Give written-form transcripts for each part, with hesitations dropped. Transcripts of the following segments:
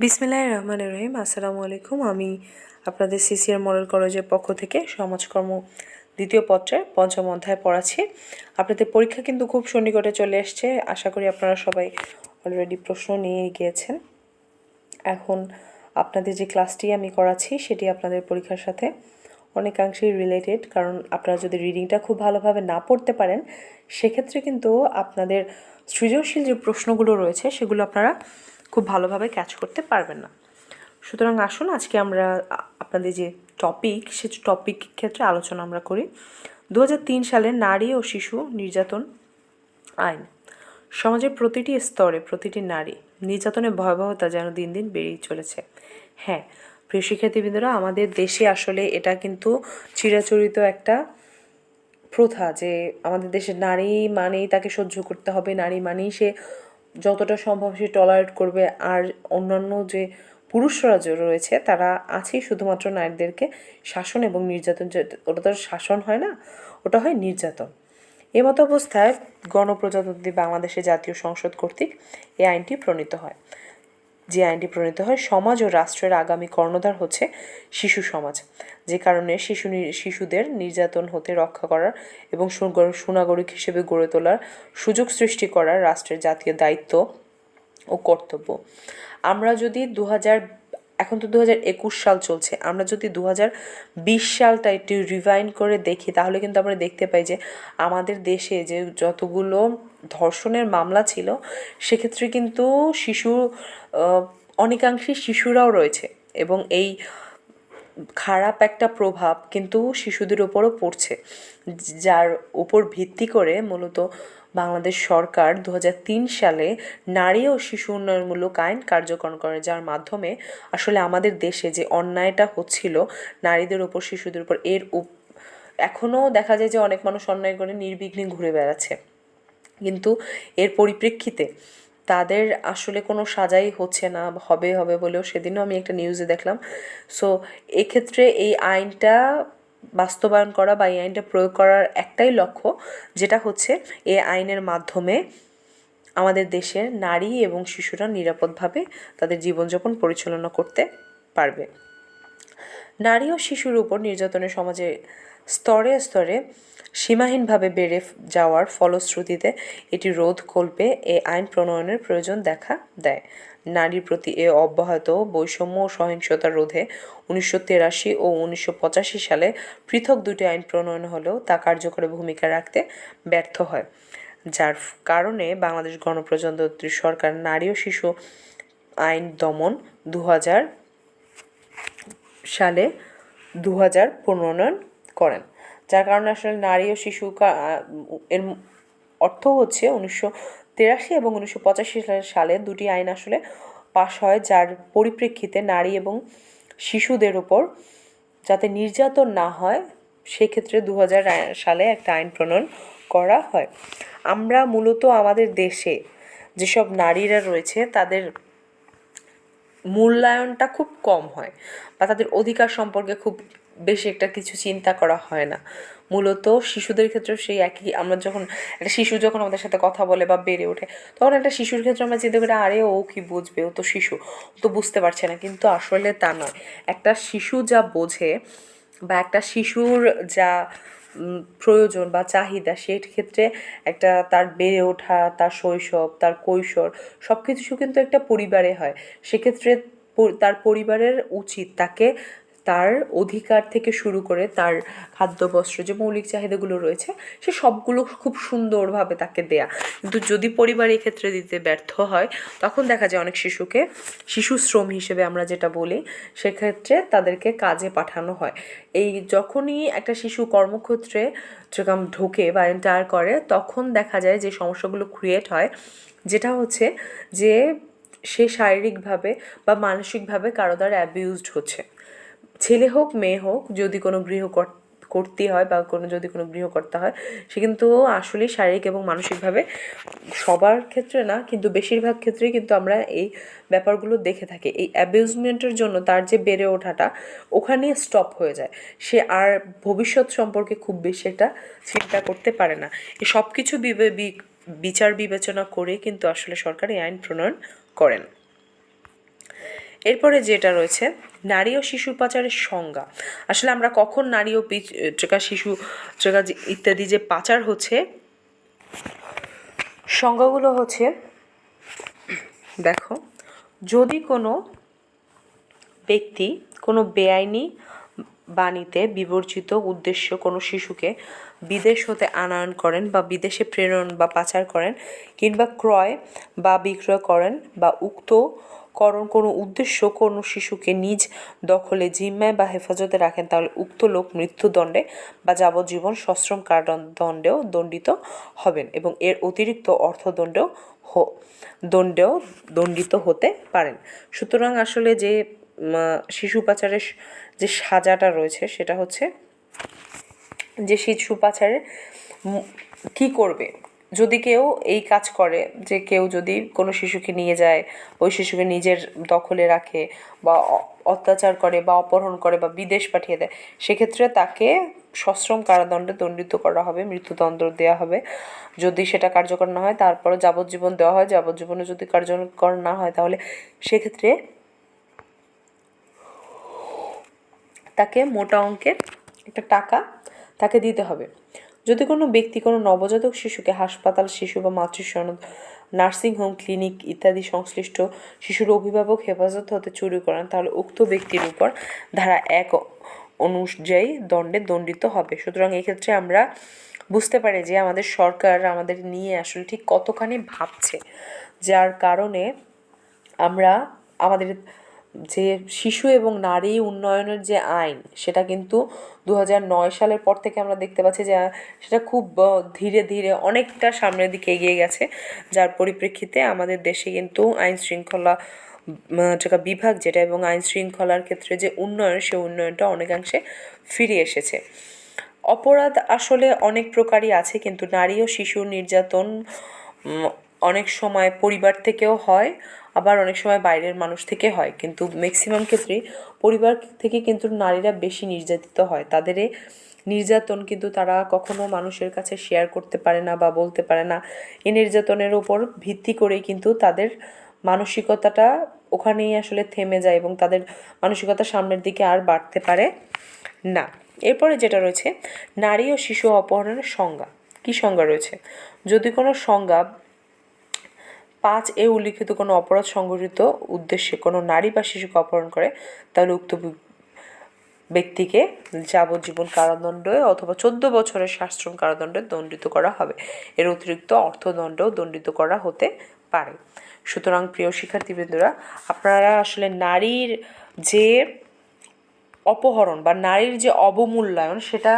বিসমিল্লাহির রহমানির রহিম। আসসালামু আলাইকুম। আমি আপনাদের সিসিআর মডেল কলেজের পক্ষ থেকে সমাজকর্ম দ্বিতীয় পত্রের পঞ্চম অধ্যায় পড়াচ্ছি। আপনাদের পরীক্ষা কিন্তু খুব সন্নিকটে চলে এসছে। আশা করি আপনারা সবাই অলরেডি প্রশ্ন নিয়ে গিয়েছেন। এখন আপনাদের যে ক্লাসটি আমি করাচ্ছি সেটি আপনাদের পরীক্ষার সাথে অনেকাংশেই রিলেটেড, কারণ আপনারা যদি রিডিংটা খুব ভালোভাবে না পড়তে পারেন সেক্ষেত্রে কিন্তু আপনাদের সৃজনশীল যে প্রশ্নগুলো রয়েছে সেগুলো আপনারা খুব ভালোভাবে ক্যাচ করতে পারবেন না। সুতরাং আসুন আজকে আমরা আপনাদের যে টপিক সে টপিক ক্ষেত্রে আলোচনা আমরা করি। 2003 সালে নারী ও শিশু নির্যাতন আইন। সমাজের প্রতিটি স্তরে প্রতিটি নারী নির্যাতনের ভয়াবহতা যেন দিন দিন বেড়েই চলেছে। হ্যাঁ, প্রিয় শিক্ষার্থীবৃন্দরা, আমাদের দেশে আসলে এটা কিন্তু চিরাচরিত একটা প্রথা যে আমাদের দেশে নারী মানেই তাকে সহ্য করতে হবে, নারী মানেই সে যতটা সম্ভব সে টলারেট করবে, আর অন্যান্য যে পুরুষরা যে রয়েছে তারা আছেই শুধুমাত্র নারীদেরকে শাসন এবং নির্যাতন। ওটা তো শাসন হয় না, ওটা হয় নির্যাতন। এমতো অবস্থায় গণপ্রজাতন্ত্রী বাংলাদেশে জাতীয় সংসদ কর্তৃক এই আইনটি প্রণীত হয়। যে আইনটি প্রণীত হয়, সমাজ ও রাষ্ট্রের আগামী কর্ণধার হচ্ছে শিশু সমাজ, যে কারণে শিশুদের নির্যাতন হতে রক্ষা করার এবং সুনাগরিক হিসেবে গড়ে তোলার সুযোগ সৃষ্টি করার রাষ্ট্রের জাতীয় দায়িত্ব ও কর্তব্য। আমরা যদি এখন তো 2021 সাল চলছে, আমরা যদি 2020 সালটা একটু রিভাইন্ড করে দেখি তাহলে কিন্তু আমরা দেখতে পাই যে আমাদের দেশে যে যতগুলো ধর্ষণের মামলা ছিল সেক্ষেত্রে কিন্তু অনেকাংশে শিশুরাও রয়েছে, এবং এই খারাপ একটা প্রভাব কিন্তু শিশুদের ওপরও পড়ছে, যার উপর ভিত্তি করে মূলত বাংলাদেশ সরকার 2003 সালে নারী ও শিশু উন্নয়নমূলক আইন কার্যকর করে, যার মাধ্যমে আসলে আমাদের দেশে যে অন্যায়টা হচ্ছিল নারীদের ওপর শিশুদের উপর এখনও দেখা যায় যে অনেক মানুষ অন্যায় করে নির্বিঘ্নে ঘুরে বেড়াচ্ছে, কিন্তু এর পরিপ্রেক্ষিতে তাদের আসলে কোনো সাজাই হচ্ছে না, হবে হবে বলেও সেদিনও আমি একটা নিউজে দেখলাম। সো এক্ষেত্রে এই আইনটা বাস্তবায়ন করা বা এই আইনটা প্রয়োগ করার একটাই লক্ষ্য, যেটা হচ্ছে এই আইনের মাধ্যমে আমাদের দেশের নারী এবং শিশুরা নিরাপদভাবে তাদের জীবনযাপন পরিচালনা করতে পারবে। নারী ও শিশুর উপর নির্যাতনের সমাজে স্তরে স্তরে সীমাহীনভাবে বেড়ে যাওয়ার ফলশ্রুতিতে এটি রোধকল্পে এ আইন প্রণয়নের প্রয়োজন দেখা দেয়। নারীর প্রতি এ অব্যাহত বৈষম্য ও সহিংসতা রোধে 1983 ও 1985 সালে পৃথক দুটি আইন প্রণয়ন হলেও তা কার্যকরী ভূমিকা রাখতে ব্যর্থ হয়, যার কারণে বাংলাদেশ গণপ্রজাতন্ত্রী সরকার নারী ও শিশু আইন দমন 2000 সালে প্রণয়ন করেন, যার কারণে আসলে নারী ও শিশু এর অর্থ হচ্ছে 1983 এবং 1985 সালে দুটি আইন আসলে পাশ হয়, যার পরিপ্রেক্ষিতে নারী এবং শিশুদের ওপর যাতে নির্যাতন না হয় সেক্ষেত্রে 2000 সালে একটা আইন প্রণয়ন করা হয়। আমরা মূলত আমাদের দেশে যেসব নারীরা রয়েছে তাদের মূল্যায়নটা খুব কম হয় বা তাদের অধিকার সম্পর্কে খুব বেশি একটা কিছু চিন্তা করা হয় না। মূলত শিশুদের ক্ষেত্রেও সেই একই, আমরা যখন একটা শিশু যখন আমাদের সাথে কথা বলে বা বেড়ে ওঠে তখন একটা শিশুর ক্ষেত্রে আমরা চিন্তা করি আরে ও কি বুঝবে, ও তো শিশু, ও তো বুঝতে পারছে না, কিন্তু আসলে তা নয়। একটা শিশু যা বোঝে বা একটা শিশুর যা প্রয়োজন বা চাহিদা ক্ষেত্রে একটা তার বেড়ে ওঠা, তার শৈশব, তার কৈশোর সব কিছু কিন্তু একটা পরিবারে হয়। সেক্ষেত্রে তার পরিবারের উচিত তাকে তার অধিকার থেকে শুরু করে তার খাদ্য বস্ত্র যে মৌলিক চাহিদাগুলো রয়েছে সে সবগুলো খুব সুন্দরভাবে তাকে দেয়া। কিন্তু যদি পরিবার এক্ষেত্রে দিতে ব্যর্থ হয় তখন দেখা যায় অনেক শিশুকে শিশু শ্রম হিসেবে আমরা যেটা বলি সেক্ষেত্রে তাদেরকে কাজে পাঠানো হয়। এই যখনই একটা শিশু কর্মক্ষেত্রে ঢোকে বা এন্টার করে তখন দেখা যায় যে সমস্যাগুলো ক্রিয়েট হয়, যেটা হচ্ছে যে সে শারীরিকভাবে বা মানসিকভাবে কারো দ্বারা অ্যাবিউজড হচ্ছে। ছেলে হোক মেয়ে হোক, যদি কোনো কর্ত্রী হয় বা যদি কোনো গৃহকর্তা হয় সে কিন্তু আসলেই শারীরিক এবং মানসিকভাবে, সবার ক্ষেত্রে না কিন্তু বেশিরভাগ ক্ষেত্রেই কিন্তু আমরা এই ব্যাপারগুলো দেখে থাকি। এই অ্যাবিউজমেন্টের জন্য তার যে বেড়ে ওঠাটা ওখানেই স্টপ হয়ে যায়, সে আর ভবিষ্যৎ সম্পর্কে খুব বেশি একটা চিন্তা করতে পারে না। এই সব কিছু বিচার বিবেচনা করে কিন্তু আসলে সরকার এই আইন প্রণয়ন করেন। এরপরে যেটা রয়েছে নারী ও শিশু পাচারের সংজ্ঞা। আসলে আমরা কখন নারী ও শিশু ইত্যাদি যে পাচার হচ্ছে, সংজ্ঞাগুলো হচ্ছে, দেখো, যদি কোনো ব্যক্তি কোনো বেআইনি বাণীতে বিবর্জিত উদ্দেশ্য কোনো শিশুকে বিদেশ হতে আনয়ন করেন বা বিদেশে প্রেরণ বা পাচার করেন কিংবা ক্রয় বা বিক্রয় করেন বা উক্ত করণ কোনো উদ্দেশ্য কোনো শিশুকে নিজ দখলে জিম্মায় বা হেফাজতে রাখেন, তাহলে উক্ত লোক মৃত্যুদণ্ডে বা যাবজ্জীবন সশ্রম কারাদণ্ডেও দণ্ডিত হবেন এবং এর অতিরিক্ত অর্থদণ্ডেও দণ্ডিত হতে পারেন। সুতরাং আসলে যে শিশু পাচারের যে সাজাটা রয়েছে সেটা হচ্ছে যে শিশু পাচারে কী করবে যদি কেউ এই কাজ করে, যে কেউ যদি কোনো শিশুকে নিয়ে যায়, ওই শিশুকে নিজের দখলে রাখে বা অত্যাচার করে বা অপহরণ করে বা বিদেশ পাঠিয়ে দেয়, সেক্ষেত্রে তাকে সশ্রম কারাদণ্ডে দণ্ডিত করা হবে, মৃত্যুদণ্ড দেওয়া হবে। যদি সেটা কার্যকর না হয় তারপরে যাবজ্জীবন দেওয়া হয়, যাবজ্জীবনে যদি কার্যকর না হয় তাহলে সেক্ষেত্রে তাকে মোটা অঙ্কের একটা টাকা তাকে দিতে হবে। যদি কোনো ব্যক্তি কোনো নবজাতক শিশুকে হাসপাতাল, শিশু বা মাতৃসদন, নার্সিংহোম, ক্লিনিক ইত্যাদি সংশ্লিষ্ট শিশুর অভিভাবক হেফাজত হতে চুরি করেন, তাহলে উক্ত ব্যক্তির উপর ধারা 1 অনুযায়ী দণ্ডে দণ্ডিত হবে। সুতরাং এক্ষেত্রে আমরা বুঝতে পারি যে আমাদের সরকার আমাদের নিয়ে আসলে ঠিক কতখানি ভাবছে, যার কারণে আমরা আমাদের যে শিশু এবং নারী উন্নয়নের যে আইন, সেটা কিন্তু 2009 সালের পর থেকে আমরা দেখতে পাচ্ছি যে সেটা খুব ধীরে ধীরে অনেকটা সামনের দিকে এগিয়ে গেছে, যার পরিপ্রেক্ষিতে আমাদের দেশে কিন্তু আইন শৃঙ্খলা বিভাগ যেটা এবং আইন শৃঙ্খলার ক্ষেত্রে যে উন্নয়ন, সে উন্নয়নটা অনেকাংশে ফিরে এসেছে। অপরাধ আসলে অনেক প্রকারই আছে, কিন্তু নারী ও শিশু নির্যাতন অনেক সময় পরিবার থেকেও হয়, আবার অনেক সময় বাইরের মানুষ থেকে হয়, কিন্তু ম্যাক্সিমাম ক্ষেত্রেই পরিবার থেকে কিন্তু নারীরা বেশি নির্যাতিত হয়। তাদের নির্যাতন কিন্তু তারা কখনো মানুষের কাছে শেয়ার করতে পারে না বা বলতে পারে না। এই নির্যাতনের ওপর ভিত্তি করেই কিন্তু তাদের মানসিকতাটা ওখানেই আসলে থেমে যায় এবং তাদের মানসিকতা সামনের দিকে আর বাড়তে পারে না। এরপরে যেটা রয়েছে নারী ও শিশু অপহরণের সংজ্ঞা। কী সংজ্ঞা রয়েছে? যদি কোনো সংজ্ঞা 5 উল্লিখিত কোনো অপরাধ সংঘটিত উদ্দেশ্যে কোনো নারী বা শিশুকে অপহরণ করে, তাহলে উক্ত ব্যক্তিকে যাবজ্জীবন কারাদণ্ডে অথবা 14 বছরের সশ্রম কারাদণ্ডে দণ্ডিত করা হবে। এর অতিরিক্ত অর্থদণ্ডেও দণ্ডিত করা হতে পারে। সুতরাং প্রিয় শিক্ষার্থীবৃন্দরা, আপনারা আসলে নারীর যে অপহরণ বা নারীর যে অবমূল্যায়ন, সেটা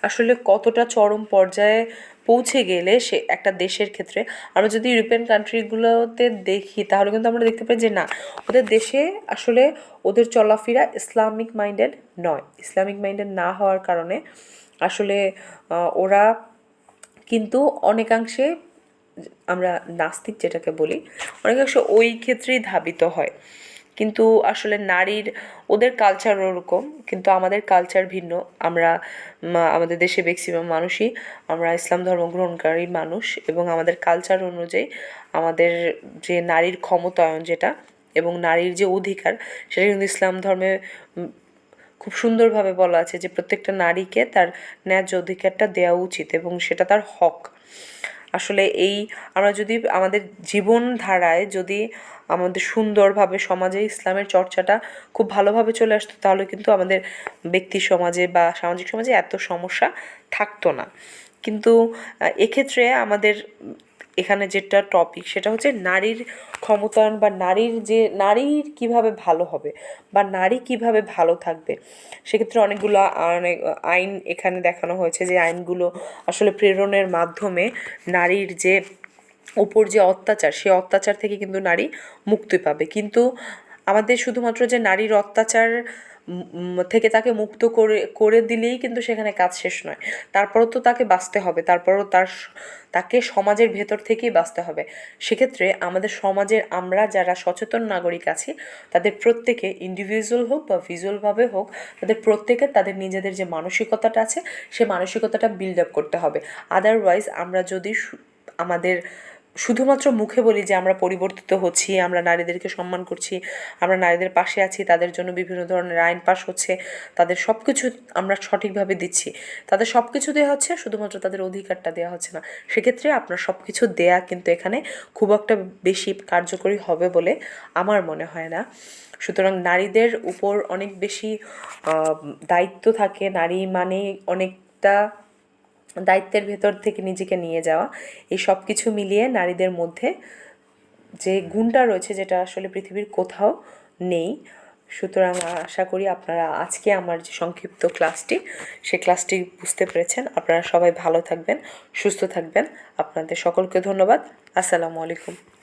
আসলে কতটা চরম পর্যায়ে পৌঁছে গেলে সে একটা দেশের ক্ষেত্রে, আমরা যদি ইউরোপিয়ান কান্ট্রিগুলোতে দেখি তাহলে কিন্তু আমরা দেখতে পাই যে না, ওদের দেশে আসলে ওদের চলাফেরা ইসলামিক মাইন্ডেড নয়। ইসলামিক মাইন্ডেড না হওয়ার কারণে আসলে ওরা কিন্তু অনেকাংশে, আমরা নাস্তিক যেটাকে বলি, অনেকাংশে ওই ক্ষেত্রেই ধাবিত হয়। কিন্তু আসলে নারীর, ওদের কালচার ওরকম, কিন্তু আমাদের কালচার ভিন্ন। আমরা আমাদের দেশে ম্যাক্সিমাম মানুষই আমরা ইসলাম ধর্ম গ্রহণকারী মানুষ এবং আমাদের কালচার অনুযায়ী আমাদের যে নারীর ক্ষমতায়ন যেটা এবং নারীর যে অধিকার, সেটা কিন্তু ইসলাম ধর্মে খুব সুন্দরভাবে বলা আছে যে প্রত্যেকটা নারীকে তার ন্যায্য অধিকারটা দেওয়া উচিত এবং সেটা তার হক। আসলে এই আমরা যদি আমাদের জীবনধারায় যদি আমাদের সুন্দরভাবে সমাজে ইসলামের চর্চাটা খুব ভালোভাবে চলে আসতো, তাহলে কিন্তু আমাদের ব্যক্তি সমাজে বা সামাজিক সমাজে এত সমস্যা থাকতো না। কিন্তু এক্ষেত্রে আমাদের এখানে যেটা টপিক সেটা হচ্ছে নারীর ক্ষমতায়ন বা নারীর কীভাবে ভালো হবে বা নারী কীভাবে ভালো থাকবে। সেক্ষেত্রে অনেক আইন এখানে দেখানো হয়েছে, যে আইনগুলো আসলে প্রেরণের মাধ্যমে নারীর যে উপর যে অত্যাচার, সেই অত্যাচার থেকে কিন্তু নারী মুক্তি পাবে। কিন্তু আমাদের শুধুমাত্র যে নারীর অত্যাচার থেকে তাকে মুক্ত করে দিলেই কিন্তু সেখানে কাজ শেষ নয়। তারপরও তো তাকে বাঁচতে হবে, তারপরও তাকে সমাজের ভেতর থেকেই বাঁচতে হবে। সেক্ষেত্রে আমাদের সমাজের আমরা যারা সচেতন নাগরিক আছি, তাদের প্রত্যেকে ইন্ডিভিজুয়াল হোক বা ভিজুয়ালভাবে হোক, তাদের প্রত্যেকের তাদের নিজেদের যে মানসিকতাটা আছে, সে মানসিকতাটা বিল্ড আপ করতে হবে। আদারওয়াইজ আমরা যদি আমাদের শুধুমাত্র মুখে বলি যে আমরা পরিবর্তিত হচ্ছি, আমরা নারীদেরকে সম্মান করছি, আমরা নারীদের পাশে আছি, তাদের জন্য বিভিন্ন ধরনের আইন পাশ হচ্ছে, তাদের সব কিছু আমরা সঠিকভাবে দিচ্ছি, তাদের সব কিছু দেওয়া হচ্ছে, শুধুমাত্র তাদের অধিকারটা দেওয়া হচ্ছে না, সেক্ষেত্রে আপনার সব কিছু দেয়া কিন্তু এখানে খুব একটা বেশি কার্যকরী হবে বলে আমার মনে হয় না। সুতরাং নারীদের উপর অনেক বেশি দায়িত্ব থাকে, নারী মানে অনেকটা দায়িত্বের ভেতর থেকে নিজেকে নিয়ে যাওয়া, এই সব কিছু মিলিয়ে নারীদের মধ্যে যে গুণটা রয়েছে যেটা আসলে পৃথিবীর কোথাও নেই। সুতরাং আশা করি আপনারা আজকে আমার যে সংক্ষিপ্ত ক্লাসটি, সেই ক্লাসটি বুঝতে পেরেছেন। আপনারা সবাই ভালো থাকবেন, সুস্থ থাকবেন। আপনাদের সকলকে ধন্যবাদ। আসসালামু আলাইকুম।